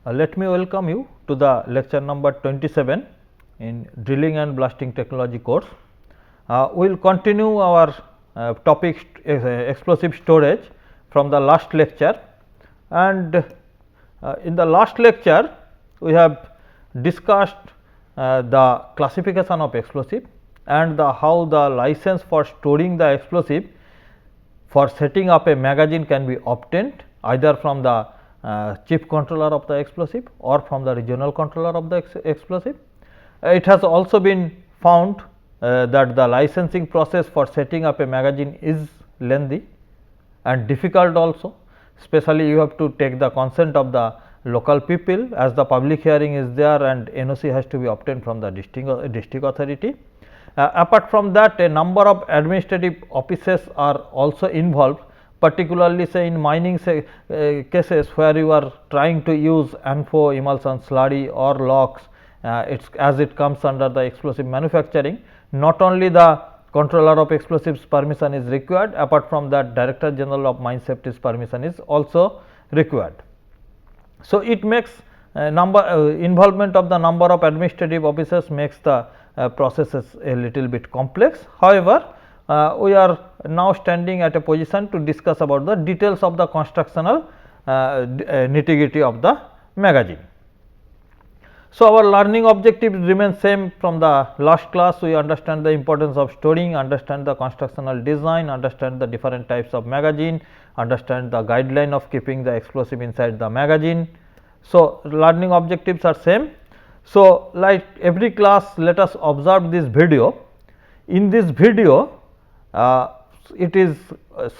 Let me welcome you to the lecture number 27 in Drilling and Blasting Technology course. We will continue our topic explosive storage from the last lecture, and in the last lecture we have discussed the classification of explosive and how the license for storing the explosive for setting up a magazine can be obtained either from the chief controller of the explosive or from the regional controller of the explosive. It has also been found that the licensing process for setting up a magazine is lengthy and difficult also, especially you have to take the consent of the local people, as the public hearing is there and NOC has to be obtained from the district authority. Apart from that, a number of administrative offices are also involved, particularly say in mining cases where you are trying to use ANFO, emulsion slurry or LOX, as it comes under the explosive manufacturing. Not only the controller of explosives permission is required, apart from that Director General of Mine Safety's permission is also required. So, it makes involvement of the number of administrative officers makes the processes a little bit complex. However, we are now standing at a position to discuss about the details of the constructional nitty-gritty of the magazine. So, our learning objectives remain same from the last class. We understand the importance of storing, understand the constructional design, understand the different types of magazine, understand the guideline of keeping the explosive inside the magazine. So, learning objectives are same. So, like every class, let us observe this video. In this video, it is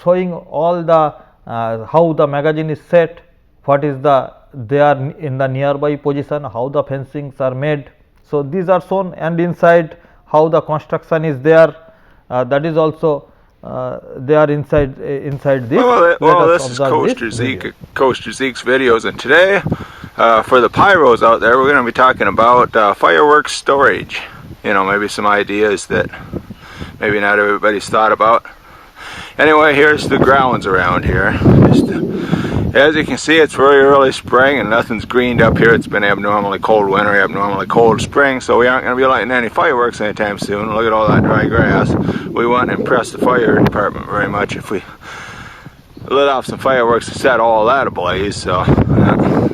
showing all the how the magazine is set, what is the they are in the nearby position, how the fencings are made. So, these are shown, and inside how the construction is there, that is also they are inside this. Well, this is Coach Jerzeek's videos, and today for the pyros out there, we're going to be talking about fireworks storage. You know, maybe some ideas that maybe not everybody's thought about. Anyway, here's the grounds around here. As you can see, it's very early spring and nothing's greened up here. It's been abnormally cold winter, abnormally cold spring, so we aren't going to be lighting any fireworks anytime soon. Look at all that dry grass. We wouldn't impress the fire department very much if we lit off some fireworks to set all that ablaze. So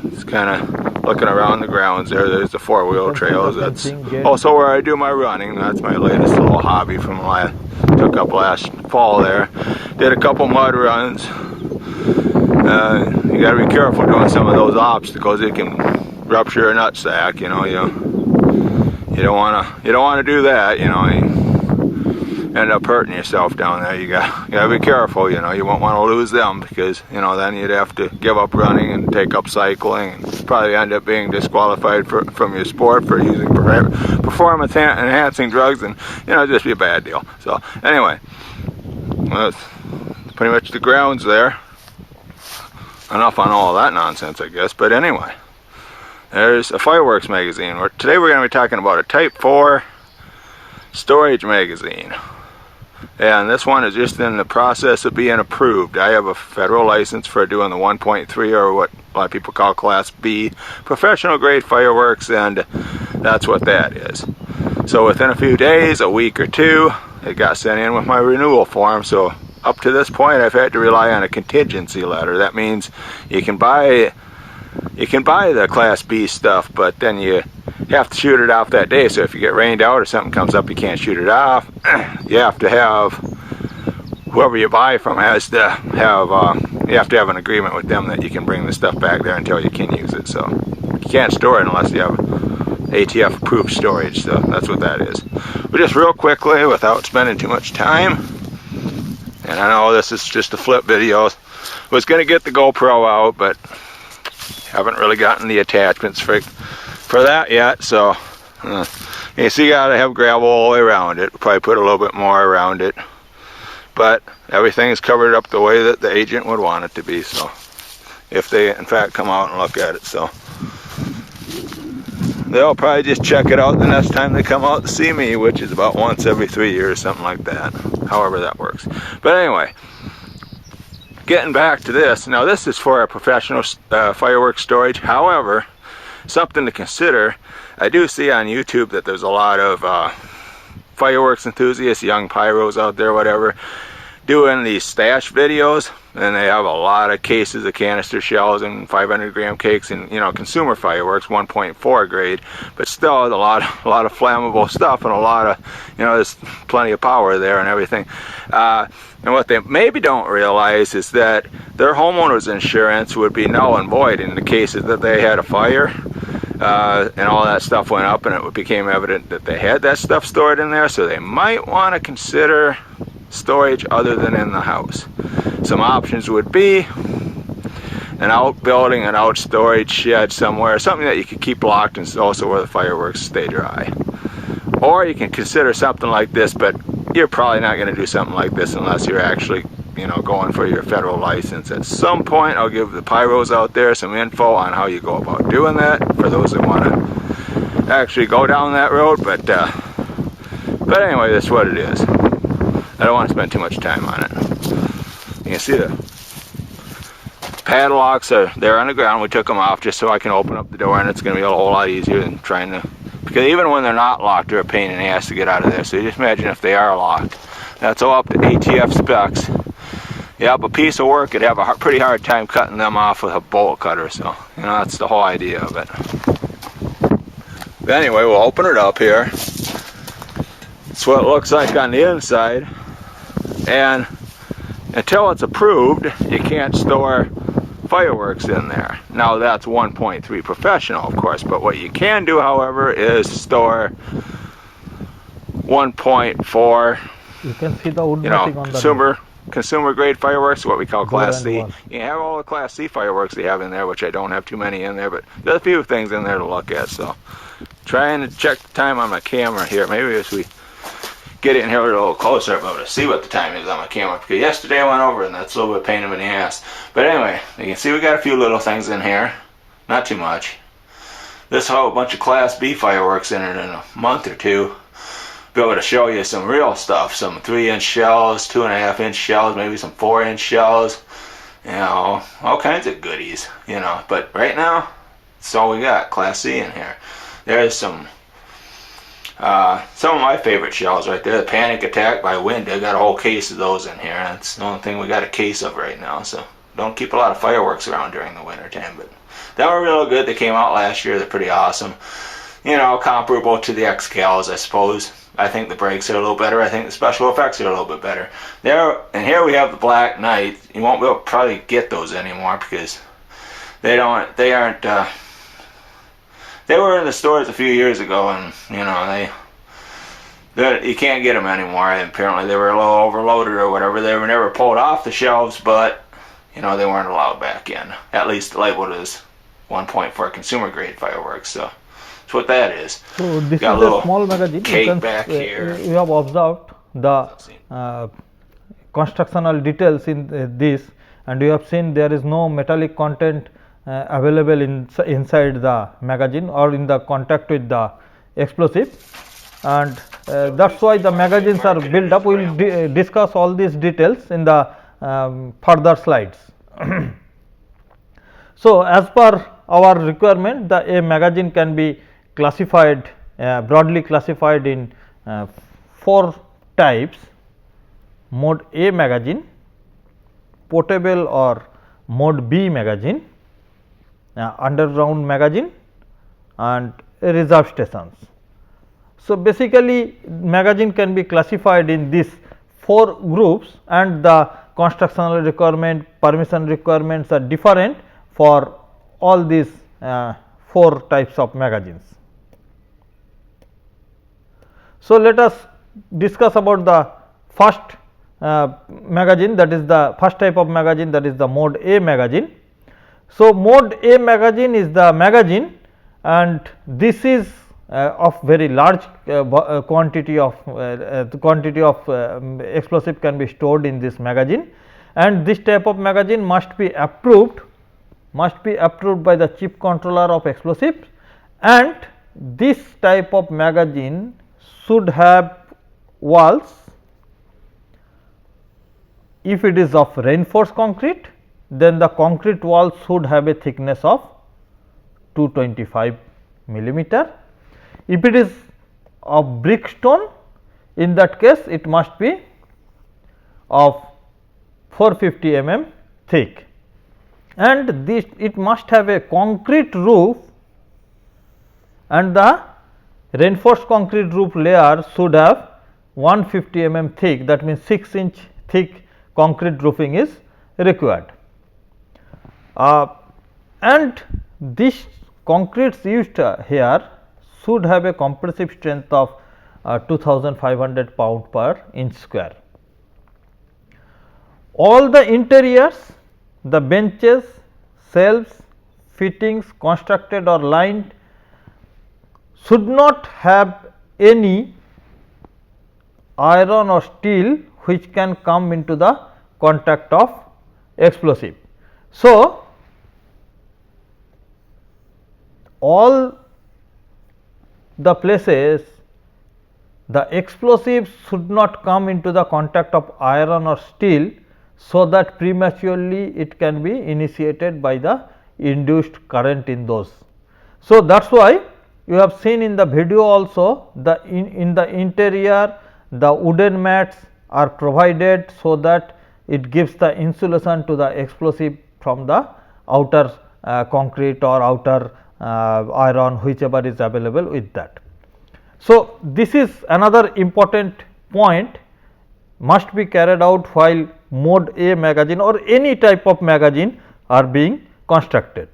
it's kind of looking around the grounds there. There's the four-wheel trails. That's also where I do my running. That's my latest little hobby from took up last fall there. Did a couple mud runs. You got to be careful doing some of those obstacles. It can rupture a nutsack. You know, you don't want to do that. You know, you end up hurting yourself down there. You got to be careful. You know, you won't want to lose them, because you know then you'd have to give up running and take up cycling, and probably end up being disqualified from your sport for using performance enhancing drugs, and you know, just be a bad deal. So anyway, that's pretty much the grounds there. Enough on all that nonsense, I guess. But anyway, there's a fireworks magazine. Today we're going to be talking about a Type 4 storage magazine. And this one is just in the process of being approved. I have a federal license for doing the 1.3, or what a lot of people call Class B, professional grade fireworks, and that's what that is. So within a few days, a week or two, it got sent in with my renewal form. So up to this point, I've had to rely on a contingency letter. That means you can buy the Class B stuff, but then you have to shoot it off that day. So if you get rained out or something comes up, you can't shoot it off. You have to have whoever you buy from has to have you have to have an agreement with them that you can bring the stuff back there until you can use it. So you can't store it unless you have ATF approved storage. So that's what that is. But just real quickly, without spending too much time. And I know this is just a flip video. Was going to get the GoPro out, but haven't really gotten the attachments for that yet. So you see, you gotta have gravel all the way around it. Probably put a little bit more around it, but everything is covered up the way that the agent would want it to be. So if they in fact come out and look at it, so they'll probably just check it out the next time they come out to see me, which is about once every 3 years, something like that, however that works. But anyway, getting back to this, now this is for a professional fireworks storage. However, something to consider. I do see on YouTube that there's a lot of fireworks enthusiasts, young pyros out there, whatever, doing these stash videos, and they have a lot of cases of canister shells and 500-gram cakes and, you know, consumer fireworks, 1.4 grade, but still a lot of flammable stuff and a lot of, you know, there's plenty of power there and everything. And what they maybe don't realize is that their homeowner's insurance would be null and void in the cases that they had a fire and all that stuff went up and it became evident that they had that stuff stored in there, so they might want to consider storage other than in the house. Some options would be an outbuilding, an out storage shed somewhere, something that you could keep locked and also where the fireworks stay dry. Or you can consider something like this, but you're probably not going to do something like this unless you're actually, you know, going for your federal license. At some point I'll give the pyros out there some info on how you go about doing that for those that want to actually go down that road, but anyway, that's what it is. I don't want to spend too much time on it. You can see the padlocks are there on the ground. We took them off just so I can open up the door, and it's going to be a whole lot easier than trying to, because even when they're not locked, they're a pain in the ass to get out of there. So you just imagine if they are locked. That's all up to ATF specs. Yep, a piece of work. You'd have a pretty hard time cutting them off with a bolt cutter. So, you know, that's the whole idea of it. But anyway, we'll open it up here. That's what it looks like on the inside. And until it's approved, you can't store fireworks in there. Now that's 1.3 professional, of course, but what you can do, however, is store 1.4, You can see the wood you know, matting on the consumer grade fireworks, what we call Class C. one. You have all the Class C fireworks they have in there, which I don't have too many in there, but there's a few things in there to look at. So trying to check the time on my camera here. Maybe as we get in here a little closer, I'll be able to see what the time is on my camera, because yesterday I went over and that's a little bit of pain in the ass. But anyway, you can see we got a few little things in here, not too much. This whole bunch of Class B fireworks in it in a month or two. Be able to show you some real stuff, some 3-inch shells, 2.5-inch shells, maybe some 4-inch shells, you know, all kinds of goodies, you know. But right now, that's all we got, Class C in here. There's some of my favorite shells right there. The Panic Attack by Wind. I got a whole case of those in here. That's the only thing we got a case of right now. So don't keep a lot of fireworks around during the winter time. But they were real good. They came out last year. They're pretty awesome. You know, comparable to the Excals, I suppose. I think the brakes are a little better. I think the special effects are a little bit better. There, and here we have the Black Knight. You won't be able to probably get those anymore because they aren't. They were in the stores a few years ago, and you know you can't get them anymore. And apparently they were a little overloaded or whatever. They were never pulled off the shelves, but you know they weren't allowed back in. At least labeled as 1.4 consumer grade fireworks. So that's what that is. So this Got is a small magazine. Cake back here. You have observed the constructional details in this, and you have seen there is no metallic content available inside the magazine or in the contact with the explosive, and that's why the magazines are built up. We will discuss all these details in the further slides. So as per our requirement, a magazine can be classified, broadly classified in 4 types: mode A magazine, portable or mode B magazine, underground magazine, and reserve stations. So basically magazine can be classified in these 4 groups, and the constructional requirement, permission requirements are different for all these 4 types of magazines. So let us discuss about the first magazine, that is the first type of magazine, that is the mode A magazine. So mode A magazine is the magazine, and this is of very large quantity of explosive can be stored in this magazine, and this type of magazine must be approved by the chief controller of explosives, and this type of magazine should have walls. If it is of reinforced concrete, then the concrete wall should have a thickness of 225 millimeter. If it is of brick stone, in that case it must be of 450 mm thick, and this it must have a concrete roof, and the reinforced concrete roof layer should have 150 mm thick, that means 6-inch thick concrete roofing is required. And this concretes used here should have a compressive strength of 2500 pound per inch square. All the interiors, the benches, shelves, fittings constructed or lined should not have any iron or steel which can come into the contact of explosive. So, all the places the explosives should not come into the contact of iron or steel, so that prematurely it can be initiated by the induced current in those. So, that is why you have seen in the video also the in the interior the wooden mats are provided, so that it gives the insulation to the explosive from the outer concrete or outer iron, whichever is available with that. So, this is another important point must be carried out while mode A magazine or any type of magazine are being constructed.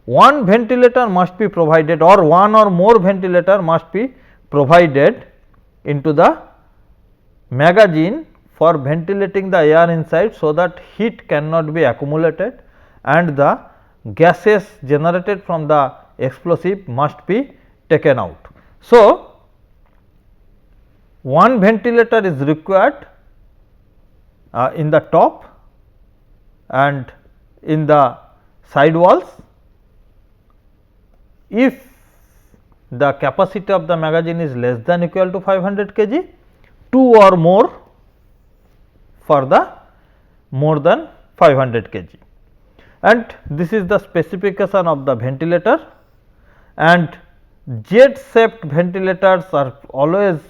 One ventilator must be provided, or one or more ventilator must be provided into the magazine for ventilating the air inside, so that heat cannot be accumulated and the gases generated from the explosive must be taken out. So, one ventilator is required in the top and in the side walls. If the capacity of the magazine is less than equal to 500 kg, 2 or more for the more than 500 kg, and this is the specification of the ventilator. And jet shaped ventilators are always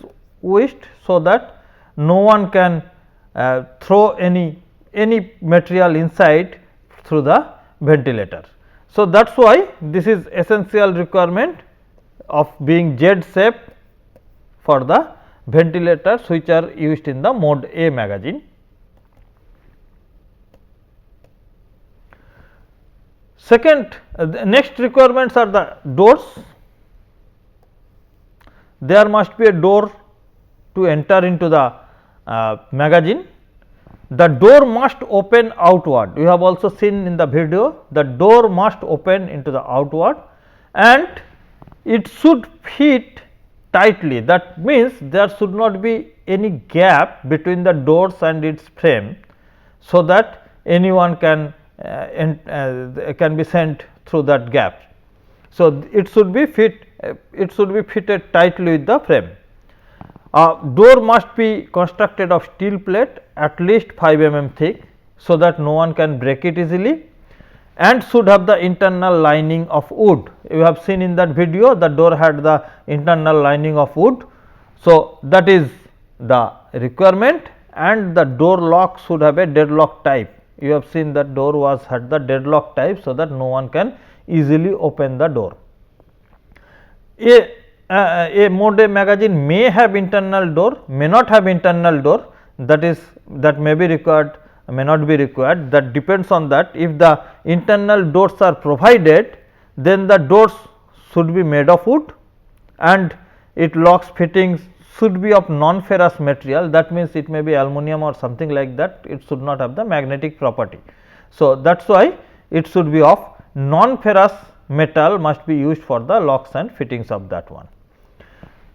wished, so that no one can throw any material inside through the ventilator. So, that is why this is essential requirement of being jet shape for the ventilators which are used in the mode A magazine. Second, the next requirements are the doors. There must be a door to enter into the magazine. The door must open outward. We have also seen in the video, the door must open into the outward, and it should fit tightly. That means there should not be any gap between the doors and its frame, so that anyone can be sent through that gap. So, it should be fitted tightly with the frame. Door must be constructed of steel plate at least 5 mm thick, so that no one can break it easily, and should have the internal lining of wood. You have seen in that video the door had the internal lining of wood. So, that is the requirement, and the door lock should have a deadlock type. You have seen that door had the deadlock type, so that no one can easily open the door. A mode A magazine may have internal door, may not have internal door, that may be required, may not be required, that depends on that. If the internal doors are provided, then the doors should be made of wood, and it locks fittings should be of non-ferrous material, that means it may be aluminum or something like that, it should not have the magnetic property. So, that is why it should be of non-ferrous metal must be used for the locks and fittings of that one.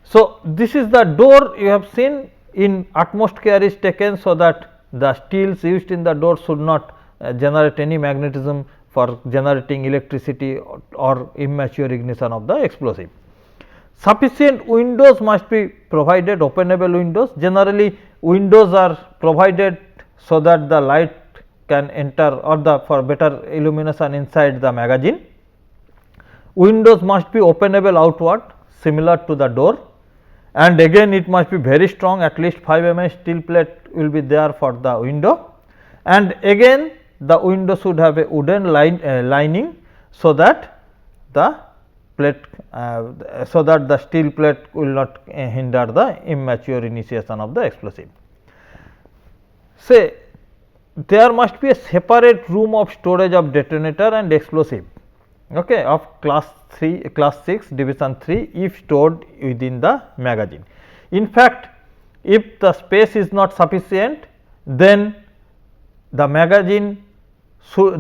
So, this is the door you have seen, in utmost care is taken, so that the steels used in the door should not generate any magnetism for generating electricity or immature ignition of the explosive. Sufficient windows must be provided, openable windows. Generally windows are provided so that the light can enter, or for better illumination inside the magazine. windows must be openable outward similar to the door, and again it must be very strong, at least 5 mm steel plate will be there for the window, and again the window should have a wooden lining, so that the plate so that the steel plate will not hinder the immature initiation of the explosive. Say there must be a separate room of storage of detonator and explosive, okay, of class 6 division 3 if stored within the magazine. In fact, if the space is not sufficient, then the magazine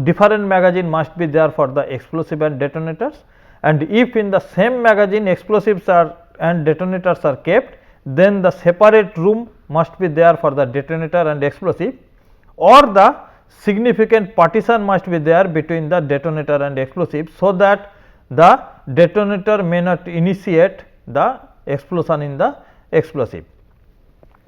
different magazine must be there for the explosive and detonators, and if in the same magazine explosives are and detonators are kept, then the separate room must be there for the detonator and explosive, or the significant partition must be there between the detonator and explosive, so that the detonator may not initiate the explosion in the explosive.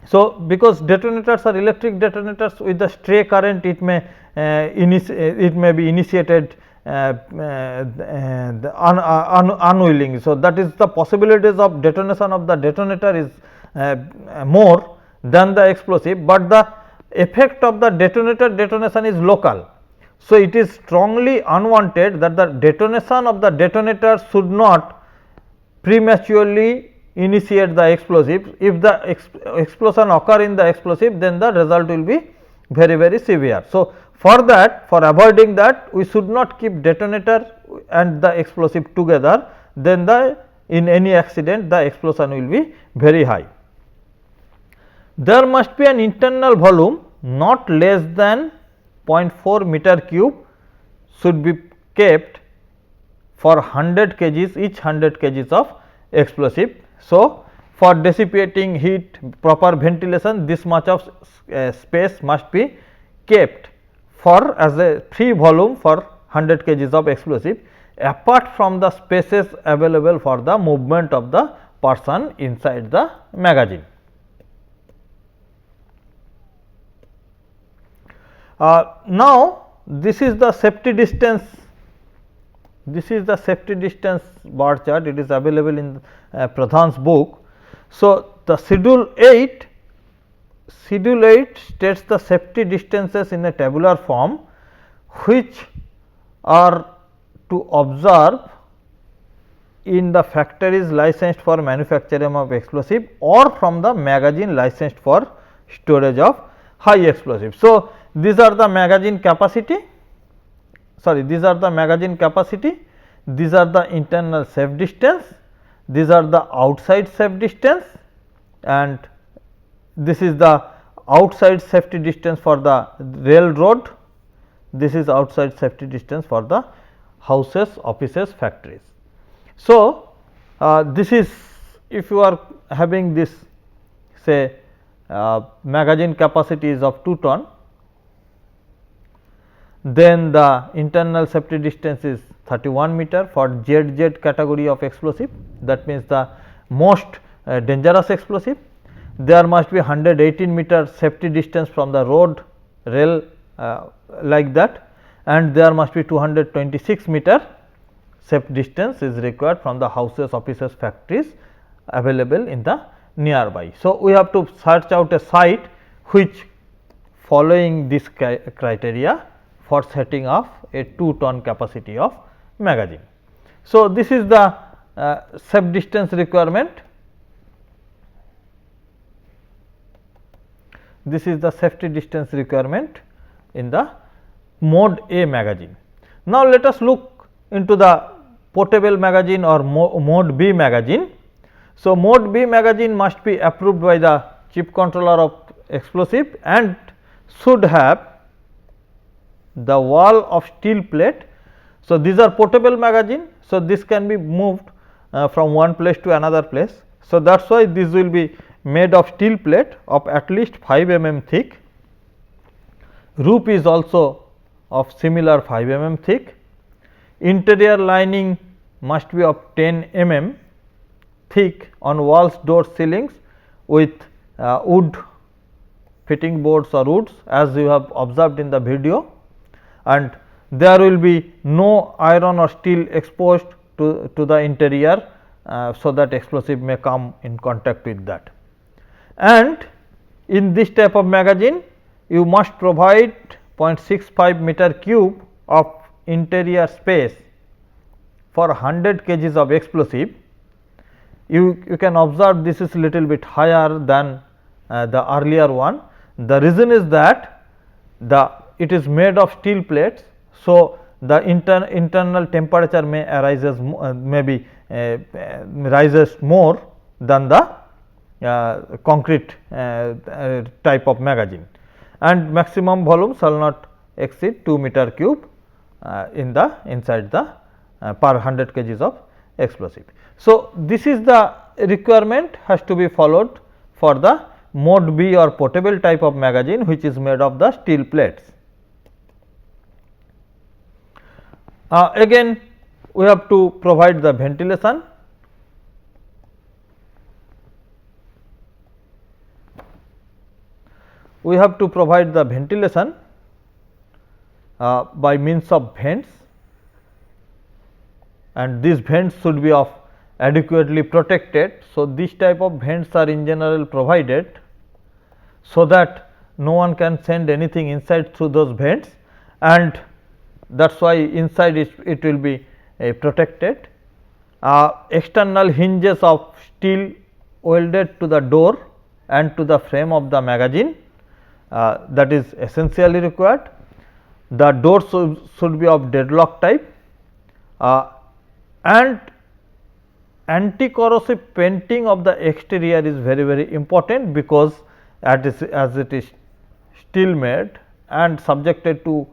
So, because detonators are electric detonators with the stray current, it may be initiated unwilling. So, that is the possibilities of detonation of the detonator is more than the explosive, but the effect of the detonator detonation is local. So, it is strongly unwanted that the detonation of the detonator should not prematurely initiate the explosive. If the explosion occur in the explosive, then the result will be very severe. So, for that, for avoiding that, we should not keep detonator and the explosive together, then the in any accident the explosion will be very high. There must be an internal volume not less than 0.4 meter cube should be kept for 100 kgs, each 100 kgs of explosive. So, for dissipating heat, proper ventilation, this much of space must be kept for as a free volume for 100 kgs of explosive, apart from the spaces available for the movement of the person inside the magazine. Now, this is the safety distance. This is the safety distance bar chart. It is available in Pradhan's book. So, the schedule 8 states the safety distances in a tabular form, which are to observe in the factories licensed for manufacturing of explosive or from the magazine licensed for storage of high explosive. So, these are the magazine capacity. These are the magazine capacity, these are the internal safe distance, these are the outside safe distance, and this is the outside safety distance for the railroad, this is outside safety distance for the houses, offices, factories. So, this is if you are having this say magazine capacity is of 2 ton, then the internal safety distance is 31 meter for ZZ category of explosive, that means the most dangerous explosive. There must be 118 meter safety distance from the road, rail like that, and there must be 226 meter safe distance is required from the houses, offices, factories available in the nearby. So, we have to search out a site which following this criteria for setting of a 2 ton capacity of magazine. So, this is the safe distance requirement. This is the safety distance requirement in the mode A magazine. Now, let us look into the portable magazine or mode B magazine. So, mode B magazine must be approved by the chief controller of explosive and should have the wall of steel plate. So, these are portable magazine. So, this can be moved from one place to another place. So, that is why this will be made of steel plate of at least 5 mm thick. Roof is also of similar 5 mm thick. Interior lining must be of 10 mm thick on walls, doors, ceilings with wood fitting boards or woods, as you have observed in the video, and there will be no iron or steel exposed to the interior, so that explosive may come in contact with that. And in this type of magazine you must provide 0.65 meter cube of interior space for 100 kgs of explosive. You can observe this is little bit higher than the earlier one. The reason is that it is made of steel plates. So, the internal temperature may arises rises more than the concrete type of magazine, and maximum volume shall not exceed 2 meter cube inside the per 100 kgs of explosive. So, this is the requirement has to be followed for the mode B or portable type of magazine, which is made of the steel plates. Again we have to provide the ventilation. We have to provide the ventilation by means of vents, and these vents should be of adequately protected. So, this type of vents are in general provided, so that no one can send anything inside through those vents, and that is why inside it will be protected. External hinges of steel welded to the door and to the frame of the magazine, that is essentially required. The door should be of deadlock type, and anti-corrosive painting of the exterior is very important, because as it is steel made and subjected to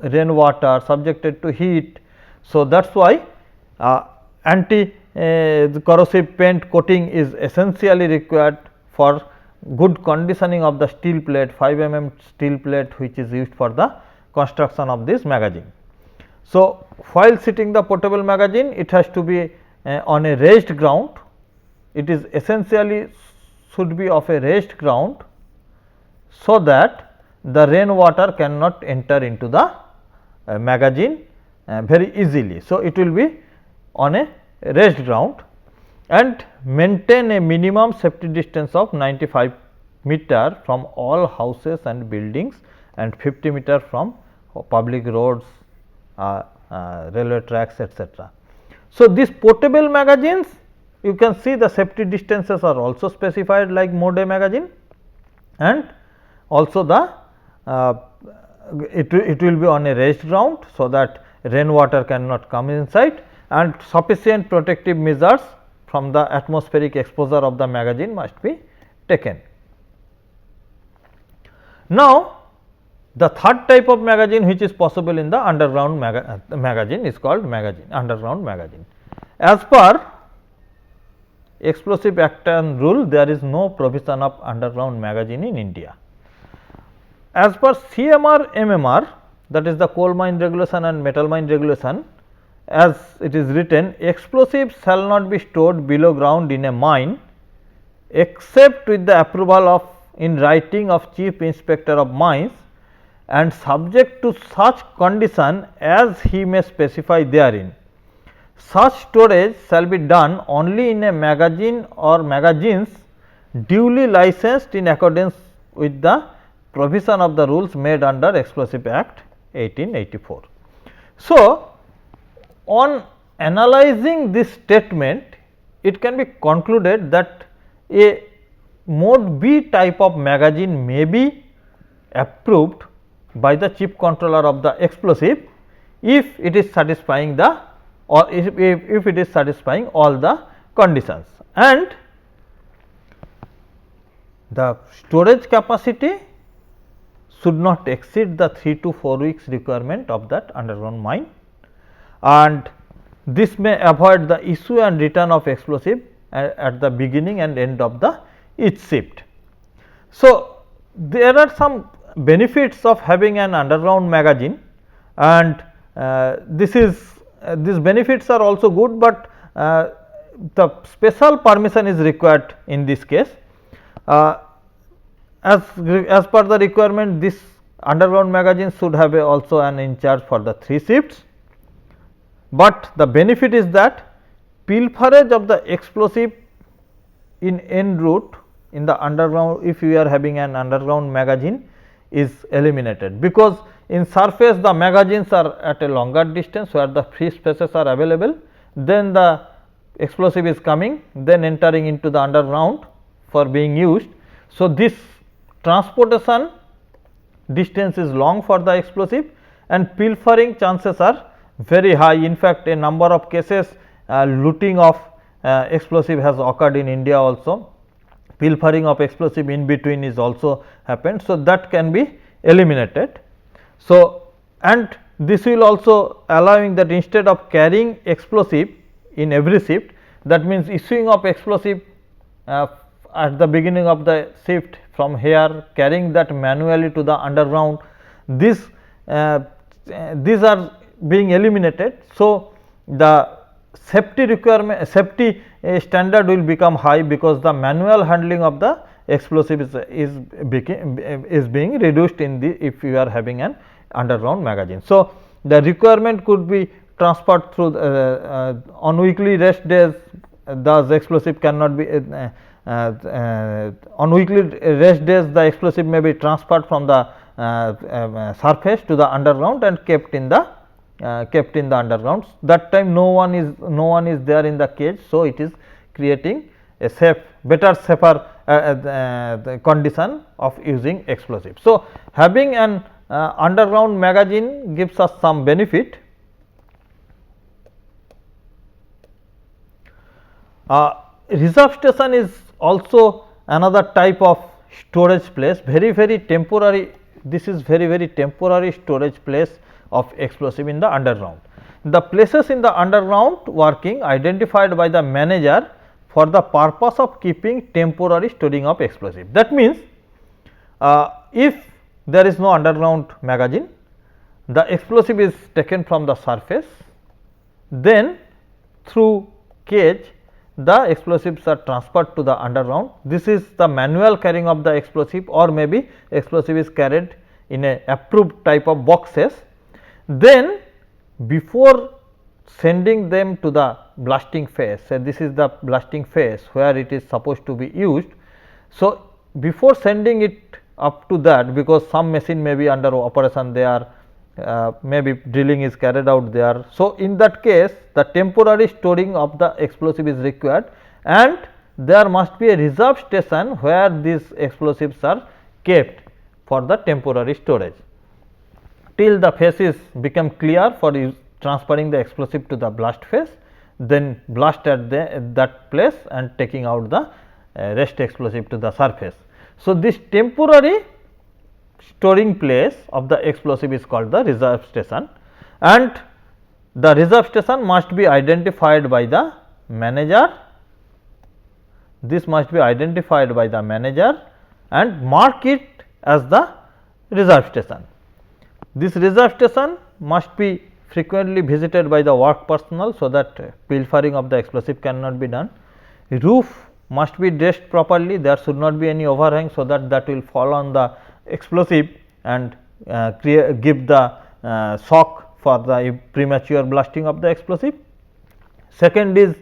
rainwater, subjected to heat. So, that is why anti-corrosive paint coating is essentially required for good conditioning of the steel plate, 5 mm steel plate, which is used for the construction of this magazine. So, while sitting the portable magazine, it has to be on a raised ground. It is essentially should be of a raised ground, so that the rainwater cannot enter into the magazine very easily. So, it will be on a raised ground, and maintain a minimum safety distance of 95 meter from all houses and buildings, and 50 meter from public roads, railway tracks, etc. So, these portable magazines, you can see the safety distances are also specified like mode A magazine, and also the it will be on a raised ground, so that rainwater cannot come inside, and sufficient protective measures from the atmospheric exposure of the magazine must be taken. Now, the third type of magazine which is possible in the underground magazine is called underground magazine. As per Explosive Act and Rule, there is no provision of underground magazine in India. As per CMR MMR, that is the Coal Mine Regulation and Metal Mine Regulation, as it is written, explosives shall not be stored below ground in a mine except with the approval of in writing of Chief Inspector of Mines, and subject to such condition as he may specify therein. Such storage shall be done only in a magazine or magazines duly licensed in accordance with the provision of the rules made under Explosive Act 1884. So, on analyzing this statement, it can be concluded that a mode B type of magazine may be approved by the chief controller of the explosive if it is satisfying the or if it is satisfying all the conditions, and the storage capacity should not exceed the 3 to 4 weeks requirement of that underground mine, and this may avoid the issue and return of explosive at the beginning and end of the each shift. So, there are some benefits of having an underground magazine, and these benefits are also good, but the special permission is required in this case. As per the requirement, this underground magazine should have also an in charge for the 3 shifts, but the benefit is that pilferage of the explosive in en route in the underground, if you are having an underground magazine, is eliminated, because in surface the magazines are at a longer distance where the free spaces are available, then the explosive is coming, then entering into the underground for being used. So, this transportation distance is long for the explosive and pilfering chances are very high. In fact, a number of cases looting of explosive has occurred in India also. Pilfering of explosive in between is also happened. So, that can be eliminated. So, and this will also allowing that instead of carrying explosive in every shift, that means issuing of explosive at the beginning of the shift from here, carrying that manually to the underground, these are being eliminated. So, the safety requirement, safety standard will become high, because the manual handling of the explosive is being reduced in the, if you are having an underground magazine. So, the requirement could be transferred through on weekly rest days, thus explosive cannot be on weekly rest days, the explosive may be transferred from the surface to the underground and kept in the underground. That time no one is there in the cage. So, it is creating a safer the condition of using explosive. So, having an underground magazine gives us some benefit. Reserve station is also another type of storage place, very temporary. This is very temporary storage place of explosive in the underground. The places in the underground working identified by the manager for the purpose of keeping temporary storing of explosive. That means, if there is no underground magazine, the explosive is taken from the surface, then through cage the explosives are transferred to the underground. This is the manual carrying of the explosive, or maybe explosive is carried in a approved type of boxes. Then before sending them to the blasting phase, say this is the blasting phase where it is supposed to be used. So, before sending it up to that, because some machine may be under operation there, maybe drilling is carried out there. So, in that case the temporary storing of the explosive is required, and there must be a reserve station where these explosives are kept for the temporary storage till the phases become clear for transferring the explosive to the blast phase, then blast at that place and taking out the rest explosive to the surface. So, this temporary storing place of the explosive is called the reserve station, and the reserve station must be identified by the manager. This must be identified by the manager and mark it as the reserve station. This reserve station must be frequently visited by the work personnel, so that pilfering of the explosive cannot be done. Roof must be dressed properly, there should not be any overhang, so that will fall on the explosive and give the shock for the premature blasting of the explosive. Second is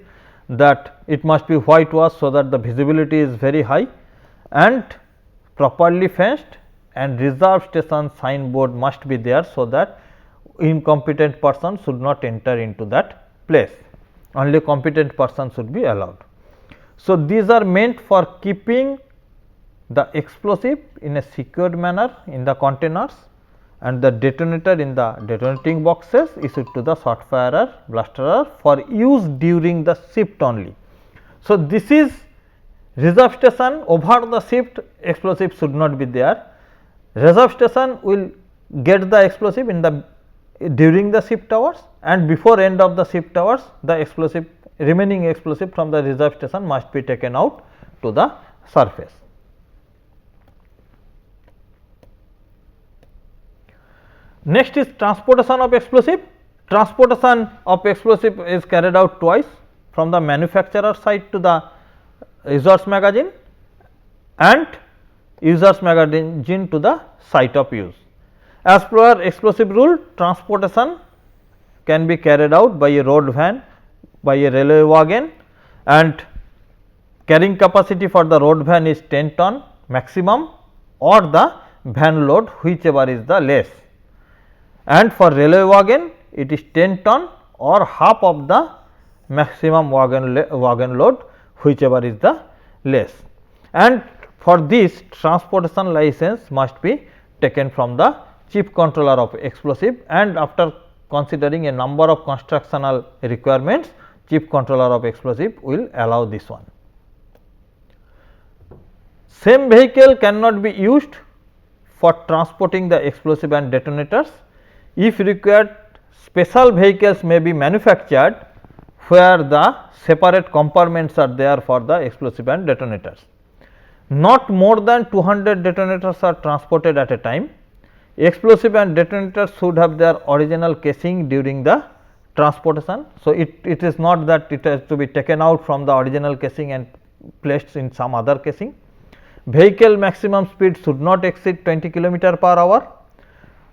that it must be whitewashed, so that the visibility is very high and properly fenced, and reserve station signboard must be there, so that incompetent person should not enter into that place, only competent person should be allowed. So, these are meant for keeping the explosive in a secured manner in the containers, and the detonator in the detonating boxes issued to the shot firer blasterer for use during the shift only. So, this is reserve station. Over the shift explosive should not be there. Reserve station will get the explosive in the during the shift hours, and before end of the shift hours the explosive remaining explosive from the reserve station must be taken out to the surface. Next is transportation of explosive. Transportation of explosive is carried out twice, from the manufacturer side to the user's magazine and user's magazine to the site of use. As per explosive rule, transportation can be carried out by a road van, by a railway wagon, and carrying capacity for the road van is 10 ton maximum or the van load whichever is the less, and for railway wagon it is 10 ton or half of the maximum wagon load whichever is the less, and for this transportation license must be taken from the chief controller of explosive, and after considering a number of constructional requirements, chief controller of explosive will allow this one. Same vehicle cannot be used for transporting the explosive and detonators. If required, special vehicles may be manufactured where the separate compartments are there for the explosive and detonators. Not more than 200 detonators are transported at a time. Explosive and detonators should have their original casing during the transportation. So, it is not that it has to be taken out from the original casing and placed in some other casing. Vehicle maximum speed should not exceed 20 km/h,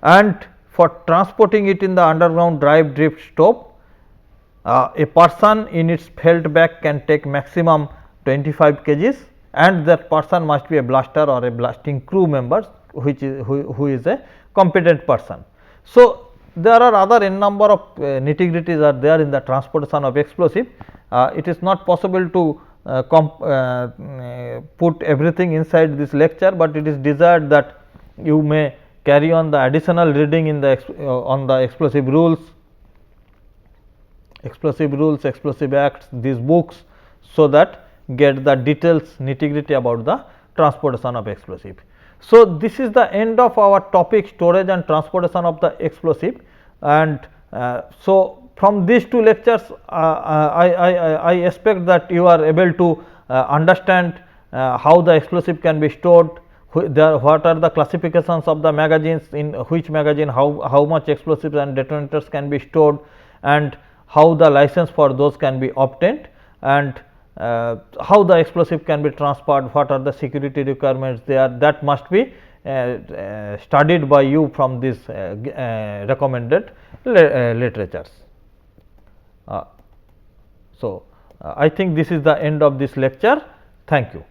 and for transporting it in the underground drive drift stove, a person in its felt bag can take maximum 25 kgs, and that person must be a blaster or a blasting crew member who is a competent person. So, there are other n number of nitty-gritties are there in the transportation of explosive. It is not possible to put everything inside this lecture, but it is desired that you may carry on the additional reading in the on the explosive rules, explosive acts, these books, so that get the details nitty-gritty about the transportation of explosive. So, this is the end of our topic storage and transportation of the explosive, and so from these two lectures I expect that you are able to understand how the explosive can be stored, what are the classifications of the magazines, in which magazine how much explosives and detonators can be stored, and how the license for those can be obtained, and how the explosive can be transferred, what are the security requirements there, that must be studied by you from this recommended literatures. So, I think this is the end of this lecture. Thank you.